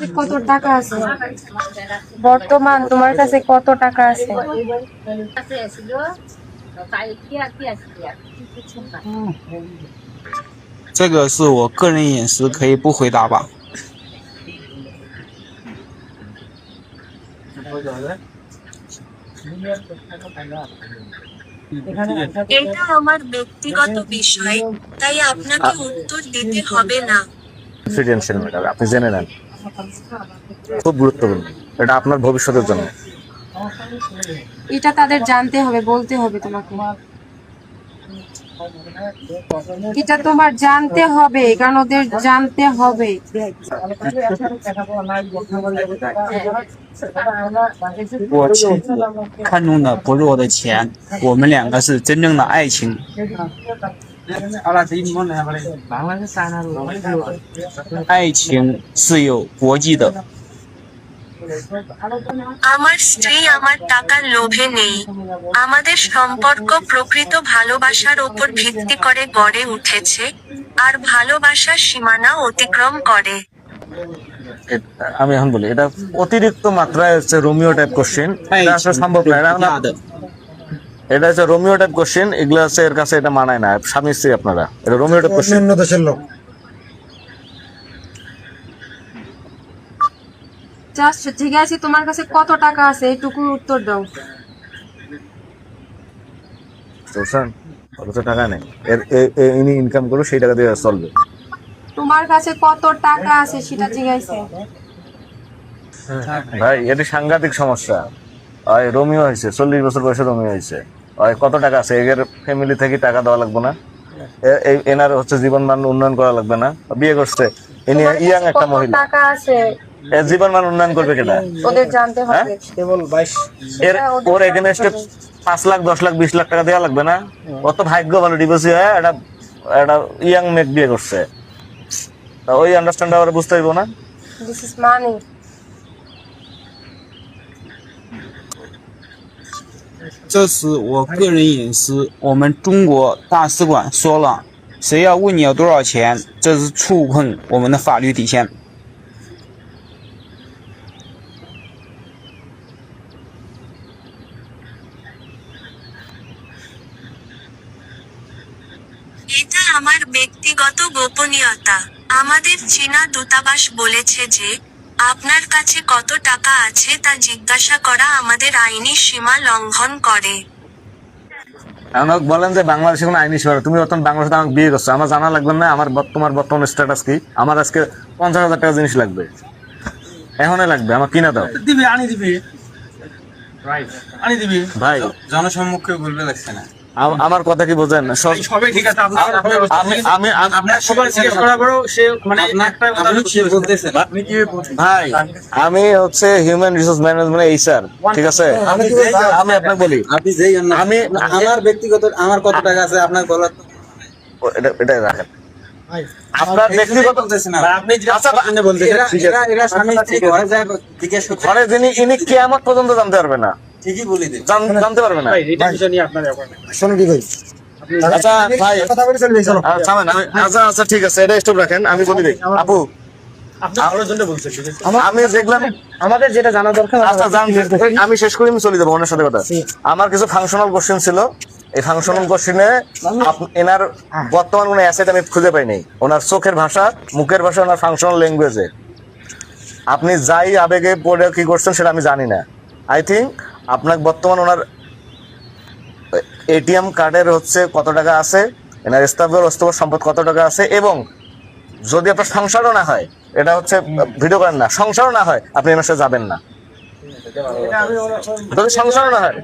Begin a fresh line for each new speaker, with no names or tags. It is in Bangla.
কত টাকা আছে বর্তমান তোমার কাছে কত টাকা আছে?
这个是我个人隐私，可以不回答吧？
এটা আমার ব্যক্তিগত বিষয়, তাই আপনাকে উত্তর দিতে হবে না।
কনফিডেন্সিয়াল ম্যাটার, আপনি জেনে নেন, খুব গুরুত্বপূর্ণ, এটা আপনার ভবিষ্যতের জন্য।
এটা তাদের জানতে হবে, বলতে হবে তোমাকে। এটা তোমার জানতে হবে, কারণ ওদের জানতে হবে।
我妻子看中的不是我的钱，我们两个是真正的爱情。 爱情是有国际的。
আমার স্ত্রী আমার টাকার লোভে নেই। আমাদের সম্পর্ক প্রকৃত ভালোবাসার উপর ভিত্তি করে গড়ে উঠেছে, আর ভালোবাসার সীমানা অতিক্রম করে।
আমি এখন বলি, এটা অতিরিক্ত মাত্রায় হচ্ছে রোমিও টাইপ কোশ্চেন, এটা আসলে সম্ভব না। এটা হচ্ছে রোমিও টাইপ কোশ্চেন, এগুলো হচ্ছে এর কাছে এটা মানায় না। স্বামী স্ত্রী আপনারা, এটা রোমিও টাইপ কোশ্চেন।
অন্য দেশের লোক।
জাস্ট ঠিক আছে, তোমার কাছে কত টাকা আছে এইটুকু উত্তর দাও।
বুঝছেন, অত টাকা নেই, ইনি ইনকাম করো সেই টাকা দিয়ে চলবে।
তোমার কাছে কত টাকা আছে সেটা জিজ্ঞাসা।
ভাই এটি সাংঘাতিক সমস্যা। ওই রোমিও হয়েছে, 40 বছর বয়সে রোমিও হয়েছে। ওই কত টাকা আছে, এর ফ্যামিলি থেকে টাকা দেওয়া লাগবে না, এনার হচ্ছে জীবন মান উন্নয়ন করা লাগবে না। বিয়ে করছে, ইনি ইয়াং একটা মহিলা,
টাকা আছে
এর জীবন মান উন্নয়ন করবে কেটা?
ওদের জানতে হবে।
কেবল 22
ওর এগেনস্টে 5 লাখ 10 লাখ 20 লাখ টাকা দেওয়া লাগবে না। অত ভাগ্য ভালো ডিভোর্সি হয়, একটা ইয়াং মেয়ে বিয়ে করছে, তা ওই আন্ডারস্ট্যান্ড আমরা বুঝতে হইব না।
This is money.
这是我个人隐私，我们中国大使馆说了，谁要问你要多少钱，这是触碰我们的法律底线。
এটা আমার ব্যক্তিগত গোপনীয়তা। আমাদের চীনা দূতাবাস বলেছে যে, আপনার কাছে কত টাকা আছে তা জিজ্ঞাসা করা আমাদের আইনি সীমা লঙ্ঘন করে।
আমাকে বলেন যে বাংলাদেশে কোনো আইনি সীমা, তুমি বর্তমান বাংলাদেশে আমাকে বিয়ে করছো, আমার জানা লাগবে না আমার তোমার বর্তমান স্ট্যাটাস কি? আমার আজকে 50,000 টাকা জিনিস লাগবে, এখনই লাগবে, আমার কিনা দাও।
দিবি আনি দিবি আনি দিবি
ভাই
জনসম্মুখে বলবে লাগছে না।
আমার কথা কি বোঝেন?
সবাই ঠিক আছে, আপনার সবার জিজ্ঞেস করার পরেও সে মানে একটা কথা বলতেছেন, আপনি কি বলছেন?
ভাই আমি হচ্ছে হিউম্যান রিসোর্স ম্যানেজমেন্ট এইচআর, ঠিক আছে? আমি আপনাকে বলি,
আপনি যেই
আমি
আমার ব্যক্তিগত আমার কত টাকা আছে আপনার বলার
এটা রাখেন, আপনার ব্যক্তিগত
বলতেছেন না। আপনি যে বলতেছেন এরা স্বামী স্ত্রী ঘরে যায় জিজ্ঞেস করতে
ঘরে যিনি ইনি কিয়ামত পর্যন্ত জানতে পারবে না,
ঠিকই বলে দিন।
জানতে পারবে না।
এটা বিষয় নিয়ে আপনার ব্যাপার না।
শোনো কি ভাই,
আচ্ছা ভাই,
কথা বলে চলবে, চলো।
আচ্ছা ঠিক আছে, এটা স্টপ রাখেন, আমি বলি দিই। আপু
আপনার জন্য বলছেন, ঠিক আছে?
আমি দেখলাম
আমাদের যেটা জানা দরকার,
আচ্ছা আমি শেষ করি, আমি চলে যাবো ওনার সাথে কথা। আমার কিছু ফাংশনাল কোশ্চেন ছিল, এই ফাংশনাল কোশ্চেনে এনার বর্তমান কোনো অ্যাসেট আমি খুঁজে পাইনি। ওনার চোখের ভাষা, মুখের ভাষা, ওনার ফাংশনাল ল্যাঙ্গুয়েজে আপনি যাই আবেগে পড়ে কি করছেন সেটা আমি জানি না। আই থিঙ্ক আপনার বর্তমান ওনার এটিএম কার্ডের হচ্ছে কত টাকা আছে, এনার স্থাবর অস্থাবর সম্পদ কত টাকা আছে, এবং যদি আপনার সংসারও না হয়, এটা হচ্ছে ভিডিও করেন না, সংসারও না হয়, আপনি এনার সাথে যাবেন না। যদি সংসারও না হয়